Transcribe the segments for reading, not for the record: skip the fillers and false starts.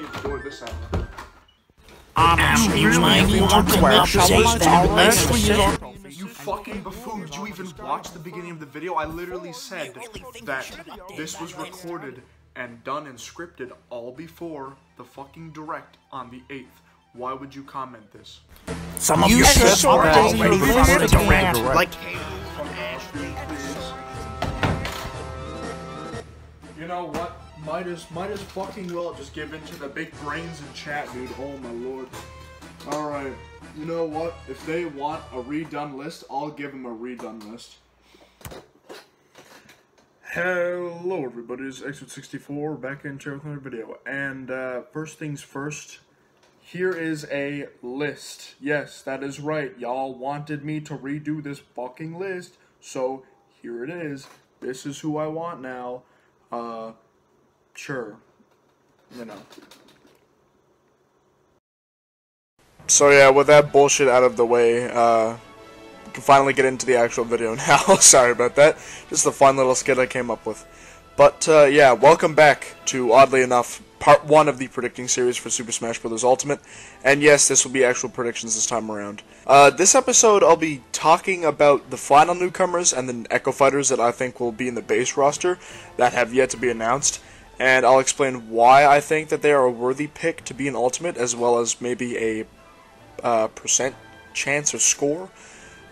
fucking enjoyed this out. You fucking buffoon, did you even watch the beginning of the video? I literally said that this was recorded and done and scripted all before the fucking direct on the 8th. Why would you comment this? Some of you should already the direct. Like, you know what? Might as fucking well just give in to the big brains in chat, dude. Oh my lord. Alright, you know what? If they want a redone list, I'll give them a redone list. Hello everybody, it's Exit64 back in chat with another video. And first things first, here is a list. Yes, that is right. Y'all wanted me to redo this fucking list, so here it is. This is who I want now. Sure. You know. So yeah, with that bullshit out of the way, we can finally get into the actual video now. Sorry about that. Just a fun little skit I came up with. But yeah, welcome back to, oddly enough, part 1 of the predicting series for Super Smash Bros. Ultimate. And yes, this will be actual predictions this time around. This episode, I'll be talking about the final newcomers and the Echo Fighters that I think will be in the base roster that have yet to be announced. And I'll explain why I think that they are a worthy pick to be an Ultimate, as well as maybe a percent chance or score.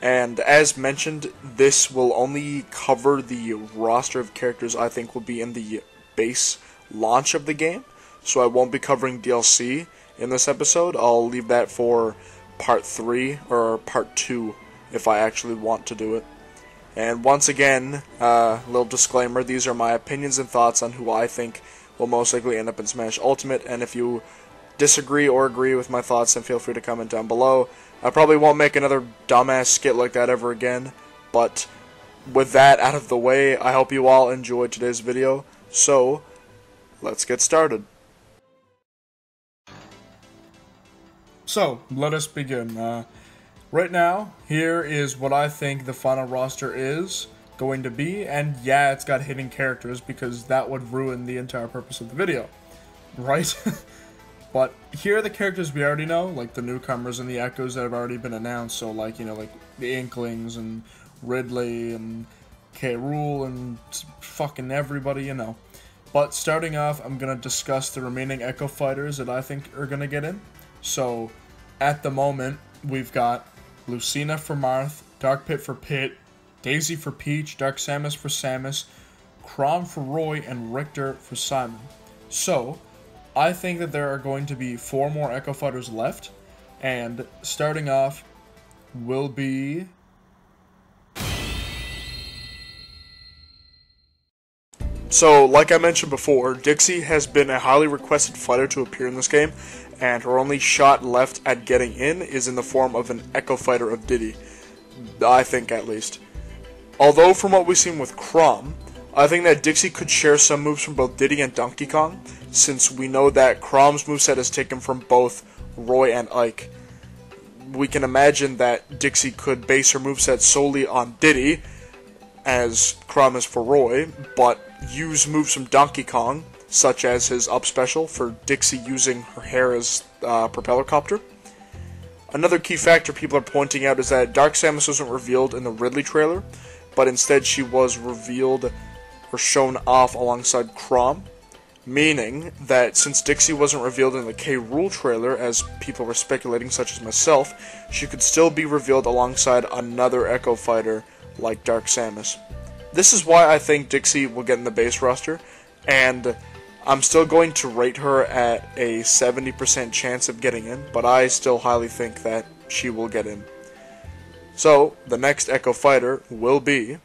And as mentioned, this will only cover the roster of characters I think will be in the base launch of the game, so I won't be covering DLC in this episode. I'll leave that for part 3 or part 2 if I actually want to do it. And once again, little disclaimer, these are my opinions and thoughts on who I think will most likely end up in Smash Ultimate, and if you disagree or agree with my thoughts, then feel free to comment down below. I probably won't make another dumbass skit like that ever again, but with that out of the way, I hope you all enjoyed today's video, so let's get started. So, let us begin. Right now, here is what I think the final roster is going to be, and yeah, it's got hidden characters because that would ruin the entire purpose of the video, right? But here are the characters we already know, like the newcomers and the Echoes that have already been announced, so like, you know, like the Inklings and Ridley and K. Rool and fucking everybody, you know. But starting off, I'm going to discuss the remaining Echo Fighters that I think are going to get in. So, at the moment, we've got Lucina for Marth, Dark Pit for Pit, Daisy for Peach, Dark Samus for Samus, Chrom for Roy, and Richter for Simon. So, I think that there are going to be 4 more Echo Fighters left, and starting off will be So, like I mentioned before, Dixie has been a highly requested fighter to appear in this game, and her only shot left at getting in is in the form of an Echo Fighter of Diddy. I think, at least. Although, from what we've seen with Chrom, I think that Dixie could share some moves from both Diddy and Donkey Kong, since we know that Chrom's moveset is taken from both Roy and Ike. We can imagine that Dixie could base her moveset solely on Diddy, as Chrom is for Roy, but use moves from Donkey Kong, such as his up special for Dixie using her hair as propeller copter. Another key factor people are pointing out is that Dark Samus wasn't revealed in the Ridley trailer, but instead she was revealed or shown off alongside Chrom, meaning that since Dixie wasn't revealed in the K. Rool trailer, as people were speculating such as myself, she could still be revealed alongside another Echo Fighter like Dark Samus. This is why I think Dixie will get in the base roster, and I'm still going to rate her at a 70% chance of getting in, but I still highly think that she will get in. So, the next Echo Fighter will be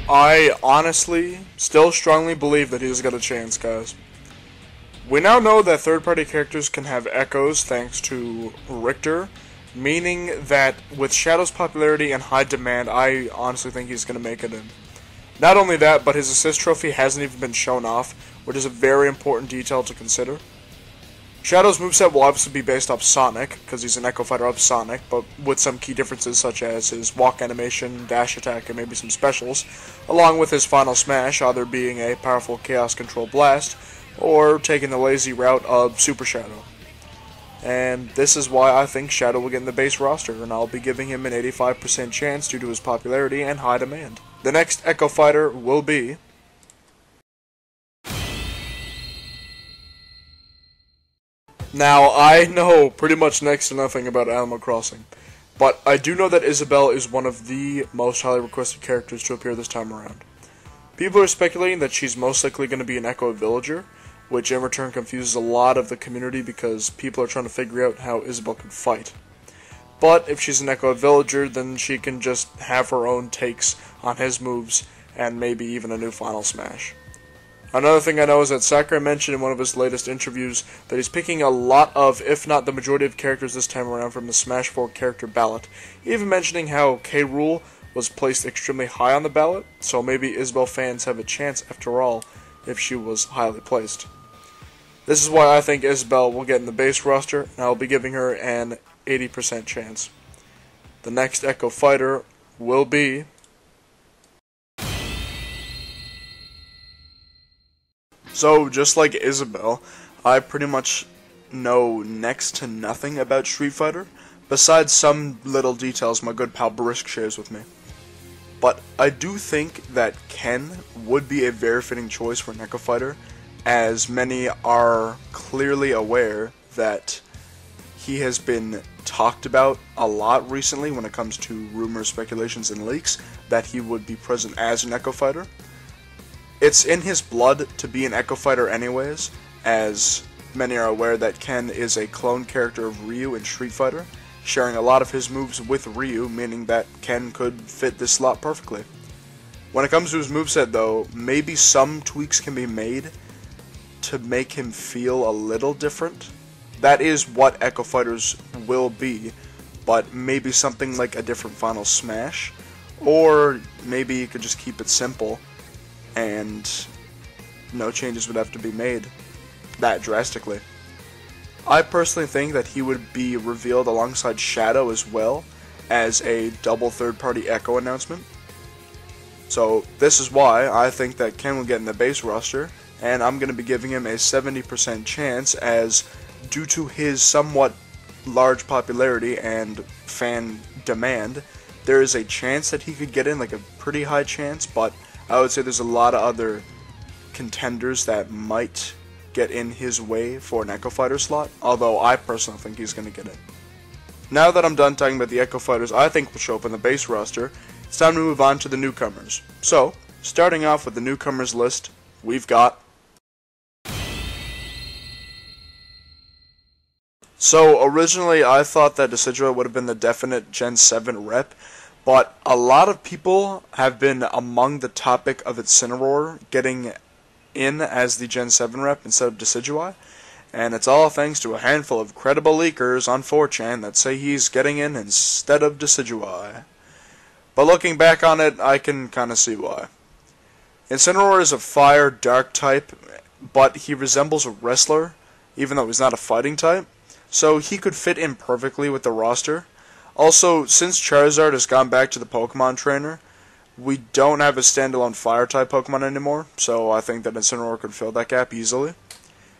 I honestly still strongly believe that he's got a chance, guys. We now know that third-party characters can have echoes thanks to Richter, meaning that with Shadow's popularity and high demand, I honestly think he's going to make it in. Not only that, but his assist trophy hasn't even been shown off, which is a very important detail to consider. Shadow's moveset will obviously be based off Sonic, because he's an Echo Fighter of Sonic, but with some key differences such as his walk animation, dash attack, and maybe some specials, along with his final smash either being a powerful Chaos Control Blast, or taking the lazy route of Super Shadow. And this is why I think Shadow will get in the base roster, and I'll be giving him an 85% chance due to his popularity and high demand. The next Echo Fighter will be... Now, I know pretty much next to nothing about Animal Crossing, but I do know that Isabelle is one of the most highly requested characters to appear this time around. People are speculating that she's most likely going to be an Echo Villager, which in return confuses a lot of the community because people are trying to figure out how Isabelle can fight. But if she's an Echo Villager, then she can just have her own takes on his moves and maybe even a new final smash. Another thing I know is that Sakurai mentioned in one of his latest interviews that he's picking a lot of, if not the majority of characters this time around from the Smash 4 character ballot, even mentioning how K. Rool was placed extremely high on the ballot, so maybe Isabelle fans have a chance after all if she was highly placed. This is why I think Isabelle will get in the base roster, and I'll be giving her an 80% chance. The next Echo Fighter will be... So, just like Isabelle, I pretty much know next to nothing about Street Fighter, besides some little details my good pal Brisk shares with me. But I do think that Ken would be a very fitting choice for an Echo Fighter, as many are clearly aware that he has been talked about a lot recently when it comes to rumors, speculations, and leaks that he would be present as an Echo Fighter. It's in his blood to be an Echo Fighter anyways, as many are aware that Ken is a clone character of Ryu in Street Fighter, sharing a lot of his moves with Ryu, meaning that Ken could fit this slot perfectly. When it comes to his moveset though, maybe some tweaks can be made to make him feel a little different. That is what Echo Fighters will be, but maybe something like a different final smash, or maybe you could just keep it simple and no changes would have to be made that drastically. I personally think that he would be revealed alongside Shadow as well as a double third-party Echo announcement. So this is why I think that Ken will get in the base roster, and I'm going to be giving him a 70% chance, as due to his somewhat large popularity and fan demand, there is a chance that he could get in, like a pretty high chance, but I would say there's a lot of other contenders that might get in his way for an Echo Fighter slot, although I personally think he's going to get in. Now that I'm done talking about the Echo Fighters I think will show up in the base roster, it's time to move on to the newcomers. So, starting off with the newcomers list, we've got... So, originally I thought that Decidueye would have been the definite Gen 7 rep, but a lot of people have been among the topic of Incineroar getting in as the Gen 7 rep instead of Decidueye, and it's all thanks to a handful of credible leakers on 4chan that say he's getting in instead of Decidueye. But looking back on it, I can kind of see why. Incineroar is a fire dark type, but he resembles a wrestler, even though he's not a fighting type, so he could fit in perfectly with the roster. Also, since Charizard has gone back to the Pokemon Trainer, we don't have a standalone Fire-type Pokemon anymore, so I think that Incineroar could fill that gap easily.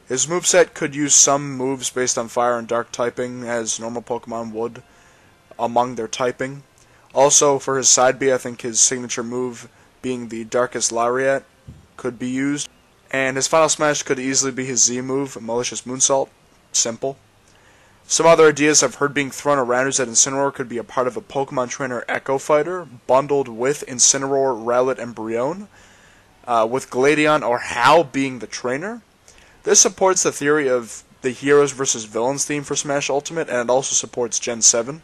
His moveset could use some moves based on Fire and Dark typing, as normal Pokemon would, among their typing. Also, for his side B, I think his signature move, being the Darkest Lariat, could be used. And his final smash could easily be his Z move, Malicious Moonsault. Simple. Some other ideas I've heard being thrown around is that Incineroar could be a part of a Pokemon Trainer Echo Fighter, bundled with Incineroar, Rowlet, and Brionne, with Gladion or Hal being the trainer. This supports the theory of the Heroes vs. Villains theme for Smash Ultimate, and it also supports Gen 7.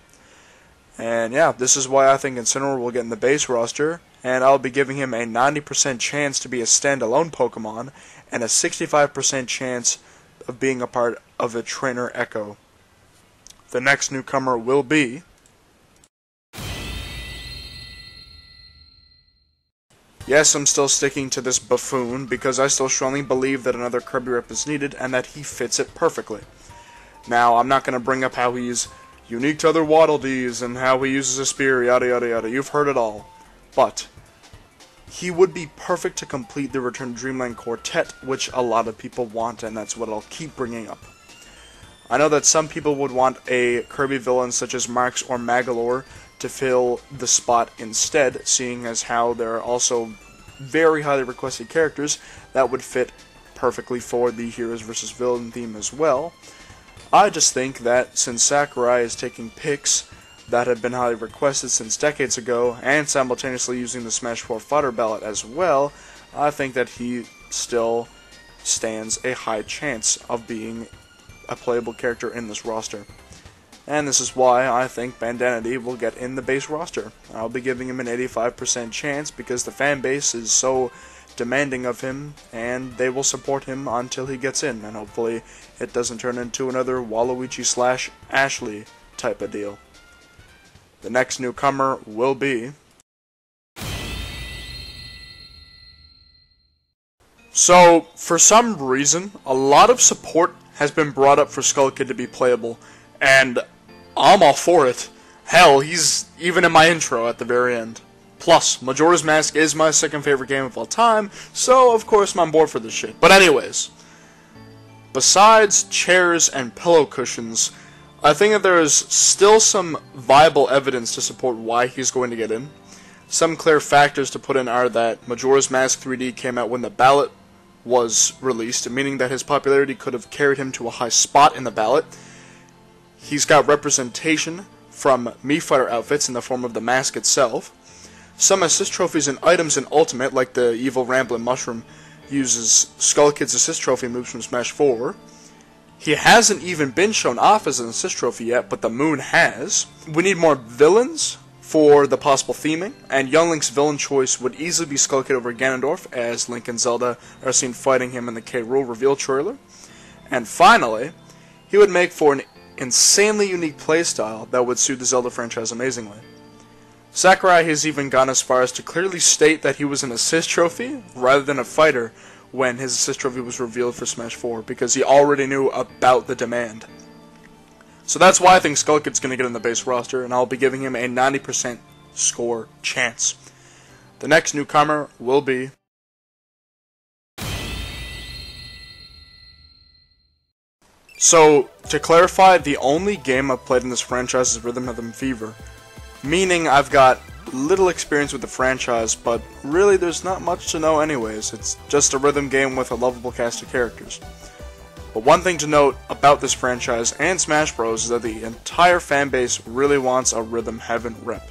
And yeah, this is why I think Incineroar will get in the base roster, and I'll be giving him a 90% chance to be a standalone Pokemon, and a 65% chance of being a part of a Trainer Echo. The next newcomer will be... Yes, I'm still sticking to this buffoon, because I still strongly believe that another Kirby rep is needed, and that he fits it perfectly. Now, I'm not going to bring up how he's unique to other Waddle Dees and how he uses a spear, yada yada yada. You've heard it all. But he would be perfect to complete the Return to Dreamland Quartet, which a lot of people want, and that's what I'll keep bringing up. I know that some people would want a Kirby villain such as Marx or Magalore to fill the spot instead, seeing as how there are also very highly requested characters that would fit perfectly for the Heroes vs. Villain theme as well. I just think that since Sakurai is taking picks that have been highly requested since decades ago, and simultaneously using the Smash 4 Fighter ballot as well, I think that he still stands a high chance of being a playable character in this roster. And this is why I think Bandanity will get in the base roster. I'll be giving him an 85% chance because the fan base is so demanding of him, and they will support him until he gets in, and hopefully it doesn't turn into another Waluigi / Ashley type of deal. The next newcomer will be... So, for some reason, a lot of support has been brought up for Skull Kid to be playable, and I'm all for it. Hell, he's even in my intro at the very end. Plus, Majora's Mask is my second favorite game of all time, so of course I'm on board for this shit. But anyways, besides chairs and pillow cushions, I think that there is still some viable evidence to support why he's going to get in. Some clear factors to put in are that Majora's Mask 3D came out when the ballot was released, meaning that his popularity could have carried him to a high spot in the ballot. He's got representation from Mii Fighter outfits in the form of the mask itself. Some assist trophies and items in Ultimate, like the Evil Ramblin' Mushroom, uses Skull Kid's assist trophy moves from Smash 4. He hasn't even been shown off as an assist trophy yet, but the moon has. We need more villains for the possible theming, and Young Link's villain choice would easily be Skull Kid over Ganondorf, as Link and Zelda are seen fighting him in the K. Rool reveal trailer. And finally, he would make for an insanely unique playstyle that would suit the Zelda franchise amazingly. Sakurai has even gone as far as to clearly state that he was an assist trophy rather than a fighter when his assist trophy was revealed for Smash 4, because he already knew about the demand. So that's why I think Skull Kid's going to get in the base roster, and I'll be giving him a 90% score chance. The next newcomer will be... So, to clarify, the only game I've played in this franchise is Rhythm Heaven Fever, meaning I've got little experience with the franchise, but really there's not much to know anyways. It's just a rhythm game with a lovable cast of characters. But one thing to note about this franchise and Smash Bros is that the entire fanbase really wants a Rhythm Heaven rep.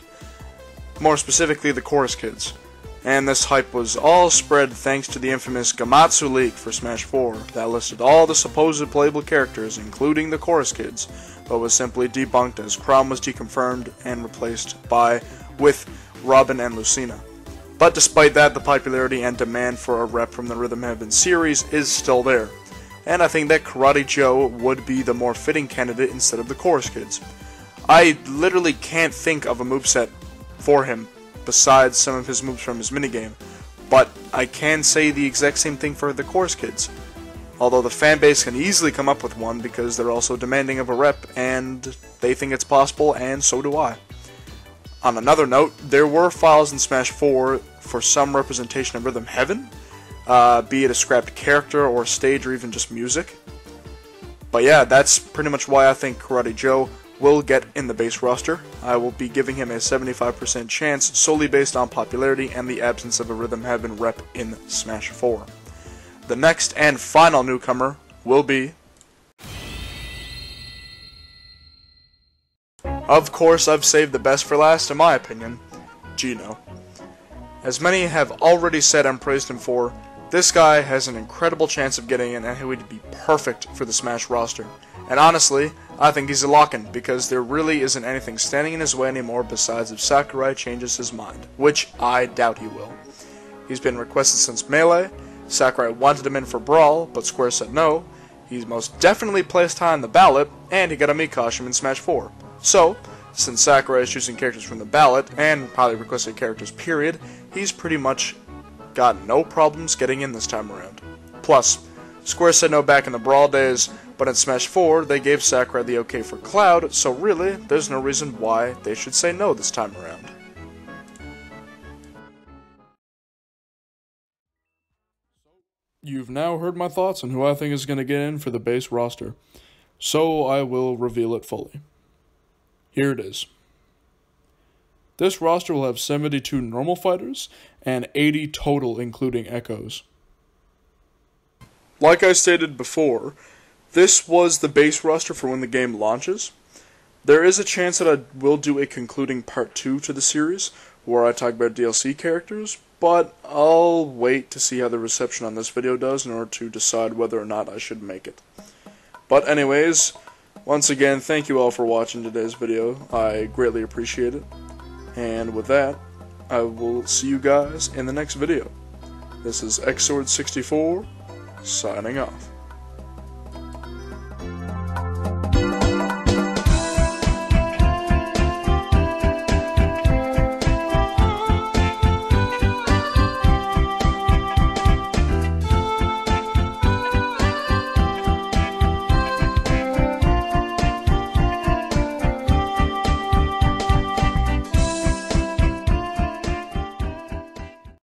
More specifically, the Chorus Kids. And this hype was all spread thanks to the infamous Gamatsu leak for Smash 4 that listed all the supposed playable characters, including the Chorus Kids, but was simply debunked as Chrom was deconfirmed and replaced with Robin and Lucina. But despite that, the popularity and demand for a rep from the Rhythm Heaven series is still there, and I think that Karate Joe would be the more fitting candidate instead of the Chorus Kids. I literally can't think of a moveset for him besides some of his moves from his minigame, but I can say the exact same thing for the Chorus Kids, although the fanbase can easily come up with one because they're also demanding of a rep and they think it's possible, and so do I. On another note, there were files in Smash 4 for some representation of Rhythm Heaven, be it a scrapped character or stage or even just music. But yeah, that's pretty much why I think Karate Joe will get in the base roster. I will be giving him a 75% chance solely based on popularity and the absence of a Rhythm Heaven rep in Smash 4. The next and final newcomer will be... Of course, I've saved the best for last in my opinion, Gino. As many have already said and praised him for, this guy has an incredible chance of getting in, and he would be perfect for the Smash roster. And honestly, I think he's a lock-in, because there really isn't anything standing in his way anymore besides if Sakurai changes his mind, which I doubt he will. He's been requested since Melee, Sakurai wanted him in for Brawl, but Square said no, he's most definitely placed high on the ballot, and he got a Mii costume in Smash 4. So, since Sakurai is choosing characters from the ballot, and highly requested characters period, he's pretty much got no problems getting in this time around. Plus, Square said no back in the Brawl days, but in Smash 4, they gave Sakurai the okay for Cloud, so really, there's no reason why they should say no this time around. You've now heard my thoughts on who I think is going to get in for the base roster, so I will reveal it fully. Here it is. This roster will have 72 normal fighters and 80 total including Echoes. Like I stated before, this was the base roster for when the game launches. There is a chance that I will do a concluding part 2 to the series, where I talk about DLC characters, but I'll wait to see how the reception on this video does in order to decide whether or not I should make it. But anyways, once again, thank you all for watching today's video. I greatly appreciate it. And with that, I will see you guys in the next video. This is XSword64, signing off.